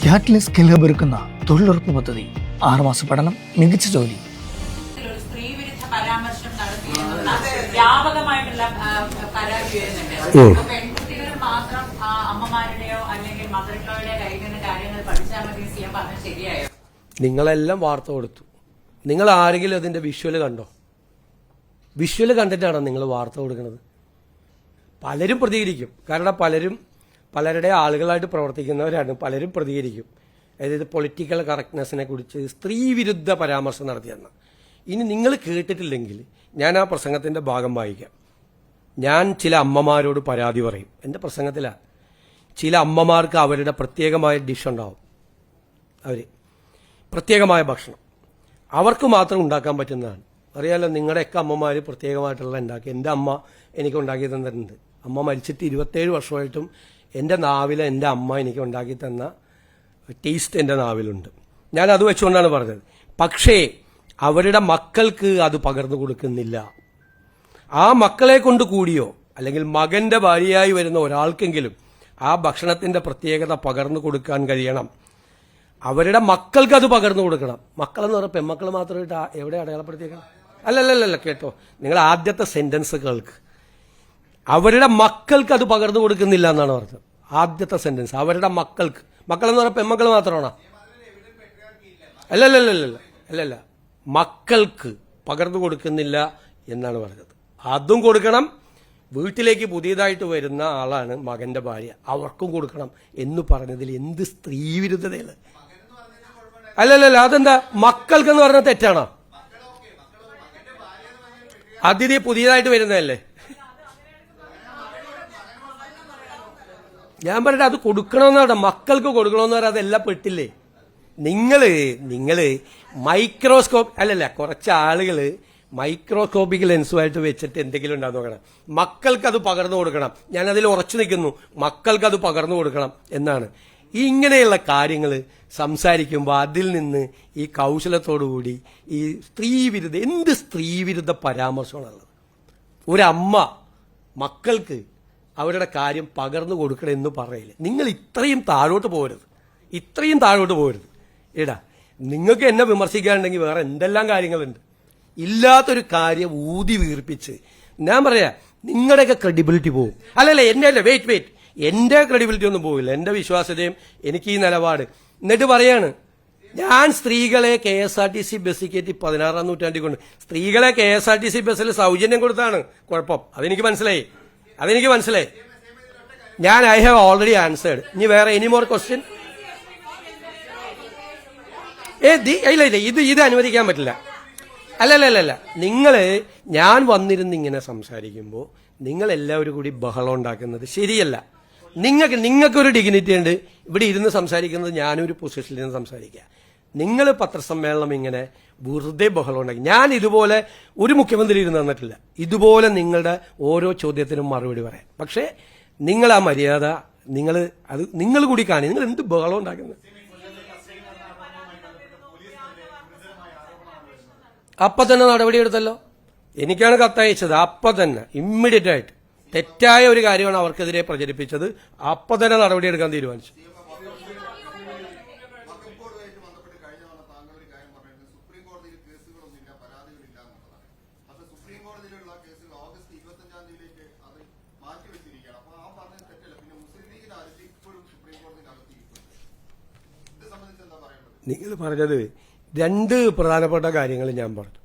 ക്യാറ്റ്ലി skill hub ഒരുക്കുന്ന തൊഴിലുറപ്പ് പദ്ധതി 6 മാസ പഠനം, മികച്ച ജോലി. സ്ത്രീവിരുദ്ധ പരാമർശം നടത്തിയെന്നുള്ള വ്യാപകമായിട്ടുള്ള പരാതി വരുന്നുണ്ട്. പെൺകുട്ടികൾ മാത്രം അമ്മമാരുടെയോ അല്ലെങ്കിൽ മദർക്കളുടെയോ കയ്യിൽ നിന്ന് കാര്യങ്ങൾ പഠിച്ചാൽ മതി ചെയ്യാൻ പറഞ്ഞാൽ ശരിയായോ? നിങ്ങളെല്ലാം വാർത്ത കൊടുത്തു. നിങ്ങൾ ആരെങ്കിലും അതിന്റെ വിഷ്വല് കണ്ടോ? വിഷ്വല് കണ്ടിട്ടാണോ നിങ്ങൾ വാർത്ത കൊടുക്കുന്നത്? പലരും പ്രതികരിക്കും. കാരണം പലരുടെ ആളുകളായിട്ട് പ്രവർത്തിക്കുന്നവരാണ്. പലരും പ്രതികരിക്കും. അതായത് പൊളിറ്റിക്കൽ കറക്റ്റ്നെസ്സിനെ കുറിച്ച് സ്ത്രീവിരുദ്ധ പരാമർശം നടത്തിയെന്ന്. ഇനി നിങ്ങൾ കേട്ടിട്ടില്ലെങ്കിൽ ഞാൻ ആ പ്രസംഗത്തിന്റെ ഭാഗം വായിക്കാം. ഞാൻ ചില അമ്മമാരോട് പരാതി പറയും. എൻ്റെ പ്രസംഗത്തിലാണ്. ചില അമ്മമാർക്ക് അവരുടെ പ്രത്യേകമായ ഡിഷ് ഉണ്ടാവും. അവർ പ്രത്യേകമായ ഭക്ഷണം അവർക്ക് മാത്രം ഉണ്ടാക്കാൻ പറ്റുന്നതാണ്. അറിയാലോ, നിങ്ങളുടെയൊക്കെ അമ്മമാർ പ്രത്യേകമായിട്ടുള്ള ഉണ്ടാക്കി. എൻ്റെ അമ്മ എനിക്ക് ഉണ്ടാക്കി തന്നിട്ടുണ്ട്. അമ്മ മരിച്ചിട്ട് 27 വർഷമായിട്ടും എൻ്റെ നാവിൽ എൻ്റെ അമ്മ എനിക്ക് ഉണ്ടാക്കി തന്ന ടേസ്റ്റ് എൻ്റെ നാവിലുണ്ട്. ഞാൻ അത് വെച്ചുകൊണ്ടാണ് പറഞ്ഞത്. പക്ഷേ അവരുടെ മക്കൾക്ക് അത് പകർന്നു കൊടുക്കുന്നില്ല. ആ മക്കളെ കൊണ്ട് കൂടിയോ അല്ലെങ്കിൽ മകന്റെ ഭാര്യയായി വരുന്ന ഒരാൾക്കെങ്കിലും ആ ഭക്ഷണത്തിന്റെ പ്രത്യേകത പകർന്നു കൊടുക്കാൻ കഴിയണം. അവരുടെ മക്കൾക്ക് അത് പകർന്നു കൊടുക്കണം. മക്കളെന്ന് പറഞ്ഞാൽ പെൺമക്കൾ മാത്രമായിട്ട് എവിടെ അടയാളപ്പെടുത്തിയേക്കണം? അല്ലല്ലല്ല, കേട്ടോ, നിങ്ങൾ ആദ്യത്തെ സെന്റൻസ് കേൾക്ക്. അവരുടെ മക്കൾക്ക് അത് പകർന്നു കൊടുക്കുന്നില്ല എന്നാണ് പറഞ്ഞത്. ആദ്യത്തെ സെന്റൻസ് അവരുടെ മക്കൾക്ക്. മക്കളെന്ന് പറഞ്ഞാൽ പെൺമക്കൾ മാത്രമാണോ? അല്ലല്ല, മക്കൾക്ക് പകർന്നു കൊടുക്കുന്നില്ല എന്നാണ് പറഞ്ഞത്. അതും കൊടുക്കണം. വീട്ടിലേക്ക് പുതിയതായിട്ട് വരുന്ന ആളാണ് മകന്റെ ഭാര്യ, അവർക്കും കൊടുക്കണം എന്ന് പറഞ്ഞതിൽ എന്ത് സ്ത്രീവിരുദ്ധതയാണ്? അല്ലല്ല, അതെന്താ? മക്കൾക്കെന്ന് പറഞ്ഞാൽ തെറ്റാണോ? അതിഥി പുതിയതായിട്ട് വരുന്നതല്ലേ? ഞാൻ പറഞ്ഞിട്ട് അത് കൊടുക്കണമെന്നാണ്. മക്കൾക്ക് കൊടുക്കണമെന്ന് പറഞ്ഞാൽ അതെല്ലാം പെട്ടില്ലേ? നിങ്ങള് മൈക്രോസ്കോപ്പ് കുറച്ച് ആളുകള് മൈക്രോസ്കോപ്പിക് ലെൻസുമായിട്ട് വെച്ചിട്ട് എന്തെങ്കിലും ഉണ്ടാകുന്ന നോക്കണം. മക്കൾക്കത് പകർന്നു കൊടുക്കണം. ഞാനതിൽ ഉറച്ചു നിൽക്കുന്നു. മക്കൾക്കത് പകർന്നു കൊടുക്കണം എന്നാണ്. ഇങ്ങനെയുള്ള കാര്യങ്ങൾ സംസാരിക്കുമ്പോൾ അതിൽ നിന്ന് ഈ കൗശലത്തോടുകൂടി ഈ എന്ത് സ്ത്രീവിരുദ്ധ പരാമർശമാണുള്ളത്? ഒരമ്മ മക്കൾക്ക് അവരുടെ കാര്യം പകർന്നു കൊടുക്കണമെന്ന് പറയില്ല. നിങ്ങൾ ഇത്രയും താഴോട്ട് പോകരുത്. എടാ, നിങ്ങൾക്ക് എന്നെ വിമർശിക്കാനുണ്ടെങ്കിൽ വേറെ എന്തെല്ലാം കാര്യങ്ങളുണ്ട്. ഇല്ലാത്തൊരു കാര്യം ഊതി വീർപ്പിച്ച് ഞാൻ പറയാ നിങ്ങളുടെയൊക്കെ ക്രെഡിബിലിറ്റി പോകും. വെയിറ്റ് എന്റെ ക്രെഡിബിലിറ്റി ഒന്നും പോവില്ല. എന്റെ വിശ്വാസ്യതയും എനിക്ക് ഈ നിലപാട്. എന്നിട്ട് പറയാണ് ഞാൻ സ്ത്രീകളെ KSRTC ബസ്സിൽ കയറ്റി 16-ാം നൂറ്റാണ്ടിൽ കൊണ്ട് സ്ത്രീകളെ KSRTC ബസ്സിൽ സൗജന്യം കൊടുത്താണ് കുഴപ്പം. അതെനിക്ക് മനസ്സിലായി. ഞാൻ ഐ ഹാവ് ഓൾറെഡി ആൻസേർഡ്. ഇനി വേറെ എനി മോർ ക്വസ്റ്റ്യൻ? ഇത് അനുവദിക്കാൻ പറ്റില്ല. അല്ലല്ല, ഞാൻ വന്നിരുന്ന് ഇങ്ങനെ സംസാരിക്കുമ്പോൾ നിങ്ങൾ എല്ലാവരും കൂടി ബഹളം ഉണ്ടാക്കുന്നത് ശരിയല്ല. നിങ്ങൾക്കൊരു ഡിഗ്നിറ്റി ഉണ്ട്. ഇവിടെ ഇരുന്ന് സംസാരിക്കുന്നത് ഞാനൊരു പൊസിഷനിൽ നിന്ന് സംസാരിക്കുക. നിങ്ങൾ പത്രസമ്മേളനം ഇങ്ങനെ വെറുതെ ബഹളം ഉണ്ടാക്കി. ഞാൻ ഇതുപോലെ ഒരു മുഖ്യമന്ത്രി ഇരുന്ന് തന്നിട്ടില്ല. ഇതുപോലെ നിങ്ങളുടെ ഓരോ ചോദ്യത്തിനും മറുപടി പറയാം. പക്ഷേ നിങ്ങൾ ആ മര്യാദ നിങ്ങൾ കൂടി കാണി. നിങ്ങൾ എന്ത് ബഹളം ഉണ്ടാക്കുന്നത്? അപ്പൊ തന്നെ നടപടിയെടുത്തല്ലോ. എനിക്കാണ് കത്തയച്ചത്. അപ്പൊ തന്നെ ഇമ്മീഡിയറ്റ് ആയിട്ട് തെറ്റായ ഒരു കാര്യമാണ് അവർക്കെതിരെ പ്രചരിപ്പിച്ചത്. അപ്പൊ തന്നെ നടപടിയെടുക്കാൻ തീരുമാനിച്ചു. നിങ്ങൾ പറഞ്ഞത് 2 പ്രധാനപ്പെട്ട കാര്യങ്ങൾ ഞാൻ പറഞ്ഞു.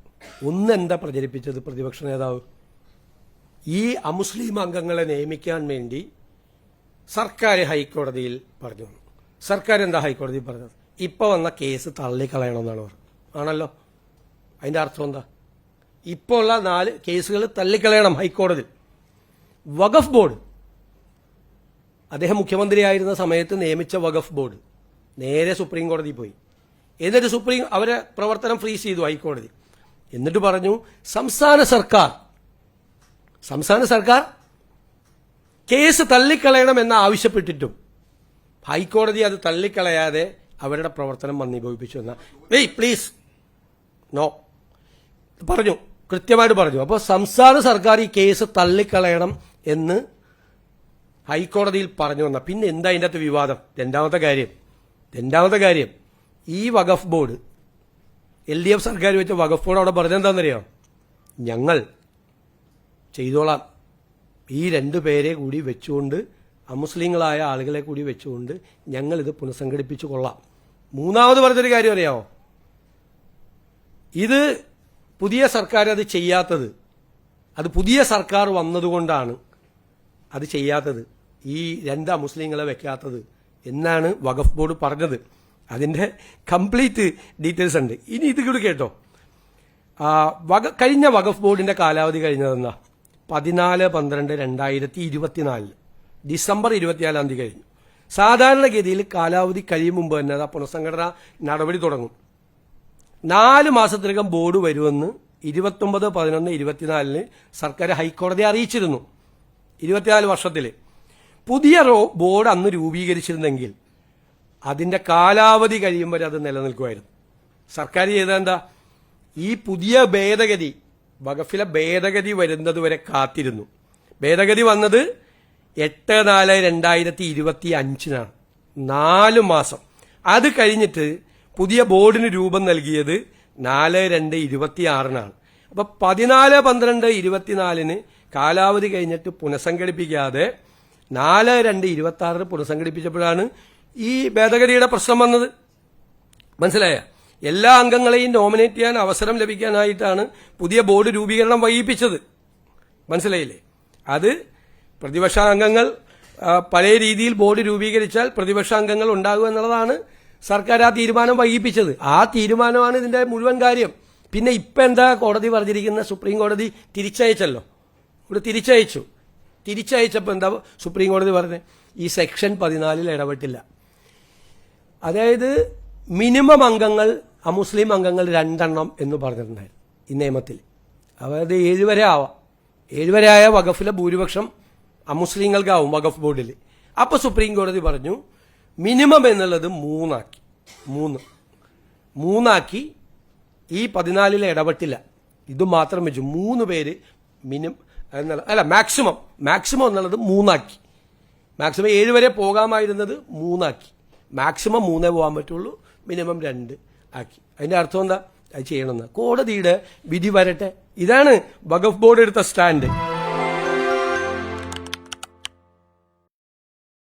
ഒന്ന്, എന്താ പ്രചരിപ്പിച്ചത് പ്രതിപക്ഷ നേതാവ്? ഈ അമുസ്ലിം അംഗങ്ങളെ നിയമിക്കാൻ വേണ്ടി സർക്കാർ ഹൈക്കോടതിയിൽ പറഞ്ഞു. സർക്കാർ എന്താ ഹൈക്കോടതിയിൽ പറഞ്ഞത്? ഇപ്പൊ വന്ന കേസ് തള്ളിക്കളയണമെന്നാണ് പറഞ്ഞത്. ആണല്ലോ. അതിന്റെ അർത്ഥം എന്താ? ഇപ്പോൾ ഉള്ള 4 കേസുകൾ തള്ളിക്കളയണം ഹൈക്കോടതി. വഖഫ് ബോർഡ്, അദ്ദേഹം മുഖ്യമന്ത്രിയായിരുന്ന സമയത്ത് നിയമിച്ച വഖഫ് ബോർഡ് നേരെ സുപ്രീം കോടതി പോയി. എന്നിട്ട് അവരെ പ്രവർത്തനം ഫ്രീസ് ചെയ്തു ഹൈക്കോടതി. എന്നിട്ട് പറഞ്ഞു സംസ്ഥാന സർക്കാർ കേസ് തള്ളിക്കളയണമെന്ന് ആവശ്യപ്പെട്ടിട്ടും ഹൈക്കോടതി അത് തള്ളിക്കളയാതെ അവരുടെ പ്രവർത്തനം മന്ദീഭവിപ്പിച്ചു എന്ന പ്ലീസ് നോ പറഞ്ഞു, കൃത്യമായിട്ട് പറഞ്ഞു. അപ്പോൾ സംസ്ഥാന സർക്കാർ ഈ കേസ് തള്ളിക്കളയണം എന്ന് ഹൈക്കോടതിയിൽ പറഞ്ഞു വന്ന പിന്നെ എന്താ അതിൻ്റെ അകത്ത് വിവാദം? രണ്ടാമത്തെ കാര്യം, രണ്ടാമത്തെ കാര്യം, ഈ വഖഫ് ബോർഡ് LDF സർക്കാർ വെച്ച വഖഫ് ബോർഡ് അവിടെ പറഞ്ഞെന്താണെന്നറിയാം, ഞങ്ങൾ ചെയ്തോളാം, ഈ 2 പേരെ കൂടി വെച്ചുകൊണ്ട്, അമുസ്ലിങ്ങളായ ആളുകളെ കൂടി വെച്ചുകൊണ്ട് ഞങ്ങളിത് പുനഃസംഘടിപ്പിച്ചു കൊള്ളാം. മൂന്നാമത് പറഞ്ഞൊരു കാര്യം അറിയാമോ, ഇത് പുതിയ സർക്കാർ അത് ചെയ്യാത്തത്, അത് പുതിയ സർക്കാർ വന്നതുകൊണ്ടാണ് അത് ചെയ്യാത്തത്, ഈ 2 അമുസ്ലിങ്ങളെ വെക്കാത്തത് എന്നാണ് വഖഫ് ബോർഡ് പറഞ്ഞത്. അതിൻ്റെ കംപ്ലീറ്റ് ഡീറ്റെയിൽസ് ഉണ്ട്. ഇനി ഇത് കൂടി കേട്ടോ. കഴിഞ്ഞ വഖഫ് ബോർഡിന്റെ കാലാവധി കഴിഞ്ഞതെന്നാ 14/12/2024 ഡിസംബർ 24 തീയതി കഴിഞ്ഞു. സാധാരണഗതിയിൽ കാലാവധി കഴിയും മുമ്പ് തന്നെ അത് പുനഃസംഘടന നടപടി തുടങ്ങും. 4 മാസത്തിനകം ബോർഡ് വരുമെന്ന് 29/11/24 സർക്കാർ ഹൈക്കോടതിയെ അറിയിച്ചിരുന്നു. 24 വർഷത്തിൽ പുതിയ ബോർഡ് അന്ന് രൂപീകരിച്ചിരുന്നെങ്കിൽ അതിന്റെ കാലാവധി കഴിയുമ്പോൾ അത് നിലനിൽക്കുമായിരുന്നു. സർക്കാർ ചെയ്തെന്താ, ഈ പുതിയ ഭേദഗതി, വഖഫിലെ ഭേദഗതി വരുന്നത് വരെ കാത്തിരുന്നു. ഭേദഗതി വന്നത് 8/4/2025 4 മാസം. അത് കഴിഞ്ഞിട്ട് പുതിയ ബോർഡിന് രൂപം നൽകിയത് 4/2/26 അപ്പൊ 14/12/24 കാലാവധി കഴിഞ്ഞിട്ട് പുനഃസംഘടിപ്പിക്കാതെ 4/2/26 പുനഃസംഘടിപ്പിച്ചപ്പോഴാണ് ഈ ഭേദഗതിയുടെ പ്രശ്നം വന്നത്. മനസ്സിലായ? എല്ലാ അംഗങ്ങളെയും നോമിനേറ്റ് ചെയ്യാൻ അവസരം ലഭിക്കാനായിട്ടാണ് പുതിയ ബോർഡ് രൂപീകരണം വൈകിപ്പിച്ചത്. മനസ്സിലായില്ലേ? അത് പ്രതിപക്ഷ അംഗങ്ങൾ പല രീതിയിൽ ബോർഡ് രൂപീകരിച്ചാൽ പ്രതിപക്ഷ അംഗങ്ങൾ ഉണ്ടാകും എന്നുള്ളതാണ് സർക്കാർ ആ തീരുമാനം വൈകിപ്പിച്ചത്. ആ തീരുമാനമാണ് ഇതിന്റെ മുഴുവൻ കാര്യം. പിന്നെ ഇപ്പം എന്താ കോടതി പറഞ്ഞിരിക്കുന്ന, സുപ്രീം കോടതി തിരിച്ചയച്ചല്ലോ, ഇവിടെ തിരിച്ചയച്ചപ്പോൾ എന്താ സുപ്രീം കോടതി പറഞ്ഞത്, ഈ സെക്ഷൻ 14 ഇടപെട്ടില്ല. അതായത് മിനിമം അംഗങ്ങൾ, അമുസ്ലിം അംഗങ്ങൾ 2 എന്ന് പറഞ്ഞിട്ടുണ്ടായിരുന്നു ഈ നിയമത്തിൽ. അതായത് 7 വരെ ആവാം. 7 വരെ ആയ വഖഫിലെ ഭൂരിപക്ഷം അമുസ്ലിങ്ങൾക്കാവും വഖഫ് ബോർഡിൽ. അപ്പൊ സുപ്രീം കോടതി പറഞ്ഞു മിനിമം എന്നുള്ളത് 3 ഈ 14 ഇടപെട്ടില്ല. ഇത് മാത്രം വെച്ചു 3 പേര് മിനിമം അല്ല മാക്സിമം എന്നുള്ളത് 3 മാക്സിമം 7 വരെ പോകാമായിരുന്നത് 3 മാക്സിമം 3 പോകാൻ പറ്റുള്ളൂ, മിനിമം 2 ആക്കി. അതിന്റെ അർത്ഥം എന്താ? അത് ചെയ്യണമെന്ന് കോടതിയുടെ വിധി വരട്ടെ. ഇതാണ് വഖഫ് ബോർഡ് എടുത്ത സ്റ്റാൻഡ്.